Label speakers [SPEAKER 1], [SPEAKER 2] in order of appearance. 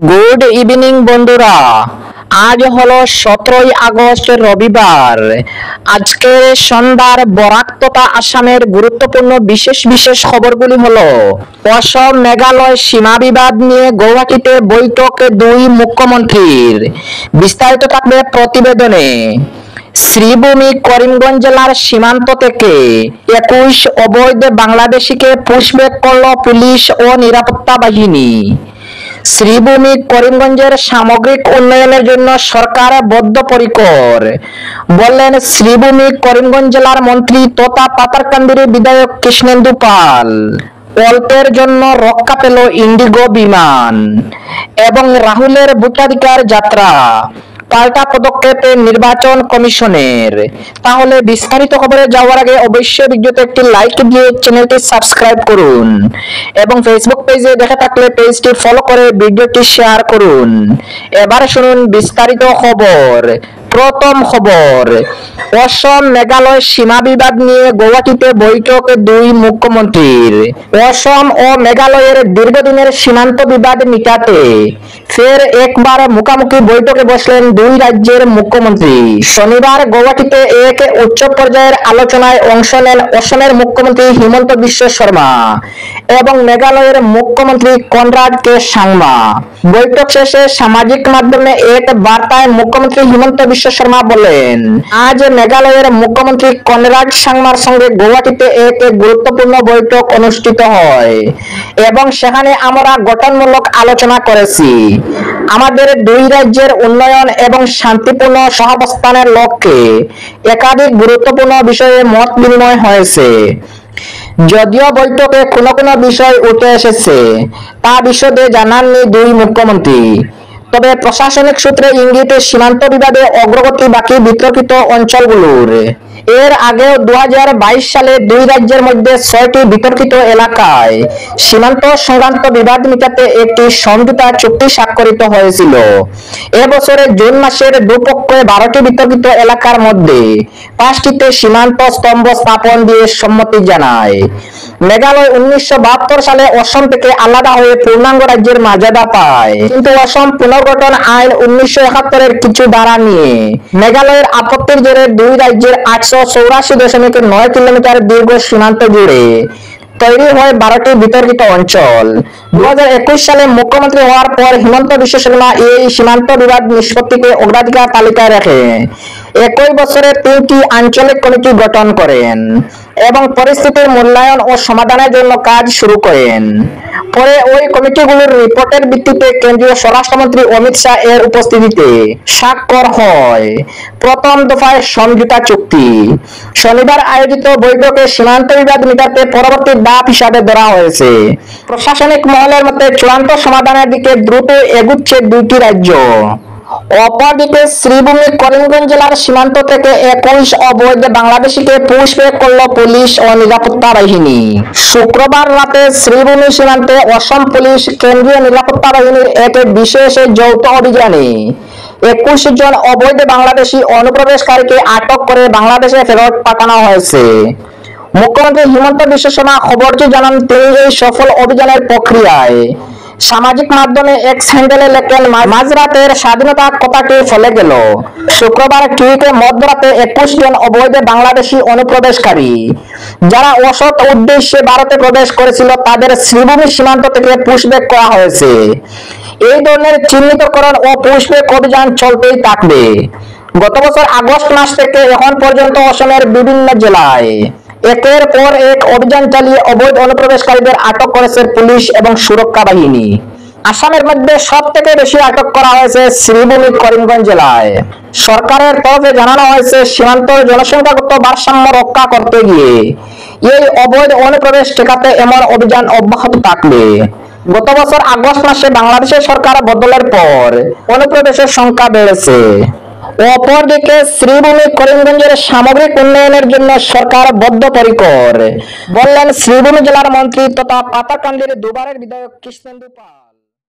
[SPEAKER 1] Good evening বন্ধুরা। আজ হলো 17ই আগস্ট রবিবার। আজকের সন্ধ্যার বরাক তথা আসামের গুরুত্বপূর্ণ বিশেষ বিশেষ খবরগুলি হলো: অসম মেঘালয় সীমা বিবাদ নিয়ে গৌহাটিতে বৈঠক দুই মুখ্যমন্ত্রীর। বিস্তারিত থাকবে প্রতিবেদনে। শ্রীভূমি করিমগঞ্জ জেলার সীমান্ত থেকে 21 অবৈধ বাংলাদেশিকে পুশব্যাক করল পুলিশ ও নিরাপত্তা বাহিনী। শ্রীভূমি করিমগঞ্জের সামগ্রিক উন্নয়নের জন্য সরকার বদ্ধপরিকর, বললেন শ্রীভূমি করিমগঞ্জ জেলার মন্ত্রী তথা পাতারকান্দির বিধায়ক কৃষ্ণেন্দু পাল। অল্পের জন্য রক্ষা পেল ইন্ডিগো বিমান এবং রাহুলের ভোটাধিকার যাত্রা। পাল্টা পদক্ষেপে নির্বাচন কমিশনের। তাহলে বিস্তারিত খবরে যাওয়ার আগে অবশ্যই ভিডিওতে একটি লাইক দিয়ে চ্যানেলটি সাবস্ক্রাইব করুন এবং ফেসবুক পেজে দেখে থাকলে পেজটি ফলো করে ভিডিওটি শেয়ার করুন। এবার শুনুন বিস্তারিত খবর। প্রথম খবর, অসম মেঘালয় সীমা বিবাদ নিয়ে গৌহাটিতে বৈঠক দুই মুখ্যমন্ত্রীর। অসম ও মেঘালয়ের দীর্ঘদিনের সীমান্ত বিবাদ মিটাতে ফের একবার মুখোমুখি বৈঠকে বসলেন দুই রাজ্যের মুখ্যমন্ত্রী। শনিবার গৌহাটিতে এক উচ্চ পর্যায়ের আলোচনায় অংশ নেন অসমের মুখ্যমন্ত্রী হিমন্ত বিশ্ব শর্মা এবং মেঘালয়ের মুখ্যমন্ত্রী কনরাড কে সাংমা। বৈঠক শেষে সামাজিক মাধ্যমে এক বার্তায় মুখ্যমন্ত্রী হিমন্ত বিশ্ব শর্মা বলেন, আজ মেঘালয়ের মুখ্যমন্ত্রী কনরাড সাংমার সঙ্গে গৌহাটিতে এক গুরুত্বপূর্ণ বৈঠক অনুষ্ঠিত হয় এবং সেখানে আমরা গঠনমূলক আলোচনা করেছি। আমাদের দুই রাজ্যের উন্নয়ন এবং শান্তিপূর্ণ সহাবস্থানের লক্ষ্যে একাধিক গুরুত্বপূর্ণ বিষয়ে মত বিনিময় হয়েছে। যদিও বৈঠকে কোনো কোনো বিষয় উঠে এসেছে, তা বিশদে জানাননি দুই মুখ্যমন্ত্রী। তবে প্রশাসনিক সূত্রে ইঙ্গিতে সীমান্ত বিবাদে অগ্রগতি বাকি বিতর্কিত অঞ্চলগুলোর। এর আগেও 2022 সালে দুই রাজ্যের মধ্যে 6টি বিতর্কিত এলাকায় সীমান্ত সংক্রান্ত বিবাদ মিটাতে একটি সমঝোতা চুক্তি স্বাক্ষরিত হয়েছিল। এবছরের জুন মাসের দুপক্ষে 12টি বিতর্কিত এলাকার মধ্যে 5টিতে সীমান্ত স্তম্ভ স্থাপন দিয়ে সম্মতি জানায়। মেঘালয় 1972 সালে অসম থেকে আলাদা হয়ে পূর্ণাঙ্গ রাজ্যের মর্যাদা পায়, কিন্তু অসম পুনর্গঠন আইন 1971 কিছু ধারা নিয়ে মেঘালয়ের আপত্তির জেরে দুই রাজ্যের 884.9 কিলোমিটার দীর্ঘ সীমান্ত জুড়ে তৈরি হয় 12টি বিতর্কিত অঞ্চল। 2021 সালে মুখ্যমন্ত্রী হওয়ার পর হিমন্ত বিশ্ব শর্মা এই সীমান্ত বিবাদ নিষ্পত্তিকে অগ্রাধিকার তালিকায় রেখে একই বছরে 3টি আঞ্চলিক কমিটি গঠন করেন এবং পরিস্থিতির মূল্যায়ন ও সমাধানের জন্য কাজ শুরু করেন। পরে ওই কমিটিগুলোর রিপোর্টের ভিত্তিতে কেন্দ্রীয় স্বরাষ্ট্রমন্ত্রী অমিত শাহ এর উপস্থিতিতে স্বাক্ষর হয় প্রথম দফায় সমঝোতা চুক্তি। শনিবার আয়োজিত বৈঠকে সীমান্ত বিবাদ মিটাতে পরবর্তী ধাপ হিসাবে ধরা হয়েছে। প্রশাসনিক মহলের মতে চূড়ান্ত সমাধানের দিকে দ্রুত এগুচ্ছে দুইটি রাজ্য। অপরদিকে শ্রীভূমি করিমগঞ্জ জেলার সীমান্ত থেকে 21 অবৈধ বাংলাদেশিকে পুশব্যাক করল পুলিশ ও নিরাপত্তা বাহিনী। শুক্রবার রাতে শ্রীভূমি সীমান্তে অসম পুলিশ কেন্দ্রীয় নিরাপত্তা বাহিনীর এক বিশেষ যৌথ অভিযানে 21 জন অবৈধ বাংলাদেশি অনুপ্রবেশকারীকে আটক করে বাংলাদেশে ফেরত পাঠানো হয়েছে। মুখ্যমন্ত্রী হিমন্ত বিশ্ব শর্মা খবরটি জানান। তিনি এই সফল অভিযানের প্রক্রিয়ায় সামাজিক মাধ্যমে এক্স হ্যান্ডেলে লেখেন, মাঝরাতের স্বাধীনতা কথাটি ফলে গেল। শুক্রবার টুইটে মধ্যরাতে 21 জন অবৈধ বাংলাদেশি অনুপ্রবেশকারী যারা অসৎ উদ্দেশ্যে ভারতে প্রবেশ করেছিল তাদের শ্রীভূমি সীমান্ত থেকে পুশব্যাক করা হয়েছে। এই ধরনের চিহ্নিতকরণ ও পুশব্যাক অভিযান চলতেই থাকবে। গত বছর আগস্ট মাস থেকে এখন পর্যন্ত অসমের বিভিন্ন জেলায় একের পর এক অভিযান চালিয়ে অবৈধ অনুপ্রবেশকারীদের আটক করেছে পুলিশ এবং সুরক্ষা বাহিনী। আসামের মধ্যে সব থেকে বেশি আটক করা হয়েছে শ্রীভূমি করিমগঞ্জ জেলায়। সরকারের তরফে জানানো হয়েছে, সীমান্তের জনসংখ্যাগত ভারসাম্য রক্ষা করতে গিয়ে এই অবৈধ অনুপ্রবেশ ঠেকাতে এমন অভিযান অব্যাহত থাকবে। গত বছর আগস্ট মাসে বাংলাদেশের সরকার বদলের পর অনুপ্রবেশের সংখ্যা বেড়েছে। অপরদিকে শ্রীভূমি করিমগঞ্জের সামগ্রিক উন্নয়নের জন্য সরকার বদ্ধপরিকর, বললেন শ্রীভূমি জেলার মন্ত্রী তথা পাতারকান্দির দুবারের বিধায়ক কৃষ্ণেন্দু পাল।